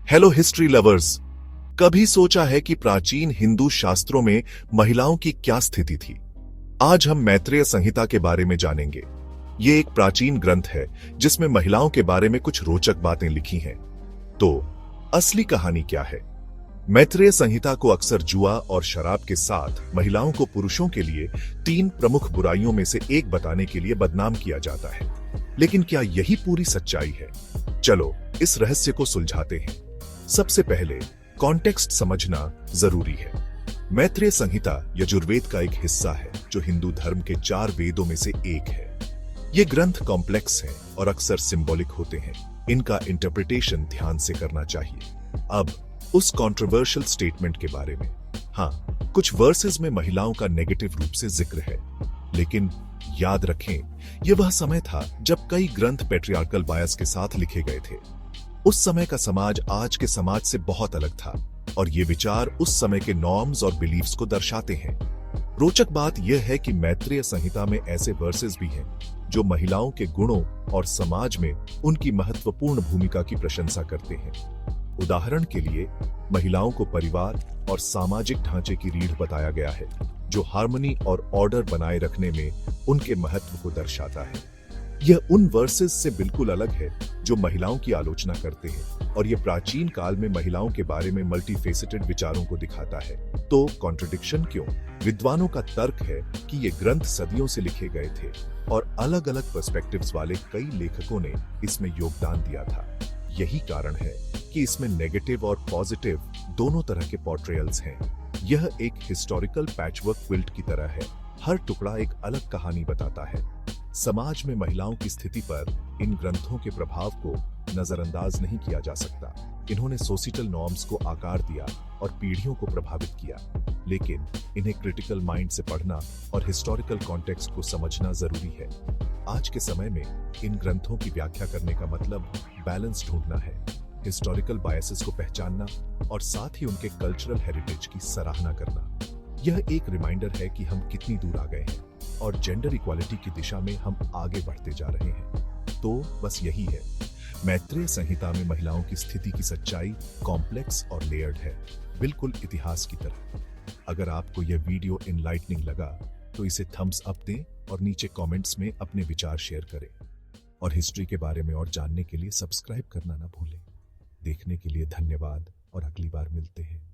Hello history lovers. कभी सोचा है कि प्राचीन हिंदू शास्त्रों में महिलाओं की क्या स्थिति थी? आज हम मैत्रेय संहिता के बारे में जानेंगे। ये एक प्राचीन ग्रंथ है जिसमें महिलाओं के बारे में कुछ रोचक बातें लिखी हैं। तो असली कहानी क्या है? मैत्रेय संहिता को अक्सर जुआ और शराब के साथ महिलाओं को पुरुषों के लिए 3 प्रमुख बुराइयों में से एक बताने के लिए बदनाम किया जाता है। लेकिन क्या यही पूरी सच्चाई है? चलो इस रहस्य को सुलझाते हैं। सबसे पहले कॉन्टेक्स्ट समझना जरूरी है। मैत्रेय संहिता यजुर्वेद का एक हिस्सा है जो हिंदू धर्म के 4 वेदों में से एक है। ये ग्रंथ कॉम्प्लेक्स है और अक्सर सिंबॉलिक होते हैं। इनका इंटरप्रिटेशन ध्यान से करना चाहिए। अब उस कंट्रोवर्शियल स्टेटमेंट के बारे में। हाँ, कुछ वर्सेस में महिलाओं का नेगेटिव रूप से जिक्र है, लेकिन याद रखें यह वह समय था जब कई ग्रंथ पैट्रियार्कल बायस के साथ लिखे गए थे। उस समय का समाज आज के समाज से बहुत अलग था और ये विचार उस समय के नॉर्म्स और बिलीफ्स को दर्शाते हैं। रोचक बात यह है कि मैत्रेय संहिता में ऐसे वर्सेस भी हैं जो महिलाओं के गुणों और समाज में उनकी महत्वपूर्ण भूमिका की प्रशंसा करते हैं। उदाहरण के लिए महिलाओं को परिवार और सामाजिक ढांचे की रीढ़ बताया गया है, जो हार्मनी और ऑर्डर बनाए रखने में उनके महत्व को दर्शाता है। यह उन वर्सेस से बिल्कुल अलग है जो महिलाओं की आलोचना करते हैं, और यह प्राचीन काल में महिलाओं के बारे में मल्टीफेसेटेड विचारों को दिखाता है। तो कॉन्ट्रडिक्शन क्यों? विद्वानों का तर्क है कि ये ग्रंथ सदियों से लिखे गए थे और अलग अलग पर्सपेक्टिव्स वाले कई लेखकों ने इसमें योगदान दिया था। यही कारण है कि इसमें नेगेटिव और पॉजिटिव दोनों तरह के पोर्ट्रेयल्स हैं। यह एक हिस्टोरिकल पैचवर्क क्विल्ट की तरह है। हर टुकड़ा एक अलग कहानी बताता है। समाज में महिलाओं की स्थिति पर इन ग्रंथों के प्रभाव को नजरअंदाज नहीं किया जा सकता। इन्होंने सोसाइटल नॉर्म्स को आकार दिया और पीढ़ियों को प्रभावित किया, लेकिन इन्हें क्रिटिकल माइंड से पढ़ना और हिस्टोरिकल कॉन्टेक्स्ट को समझना जरूरी है। आज के समय में इन ग्रंथों की व्याख्या करने का मतलब बैलेंस ढूंढना है, हिस्टोरिकल बायसेस को पहचानना और साथ ही उनके कल्चरल हेरिटेज की सराहना करना। यह एक रिमाइंडर है कि हम कितनी दूर आ गए हैं और जेंडर इक्वालिटी की दिशा में हम आगे बढ़ते जा रहे हैं। तो बस यही है, मैत्रेय संहिता में महिलाओं की स्थिति की सच्चाई कॉम्प्लेक्स और लेयर्ड है, बिल्कुल इतिहास की तरह। अगर आपको यह वीडियो एनलाइटनिंग लगा तो इसे थम्स अप दें और नीचे कमेंट्स में अपने विचार शेयर करें। और हिस्ट्री के बारे में और जानने के लिए सब्सक्राइब करना ना भूलें। देखने के लिए धन्यवाद और अगली बार मिलते हैं।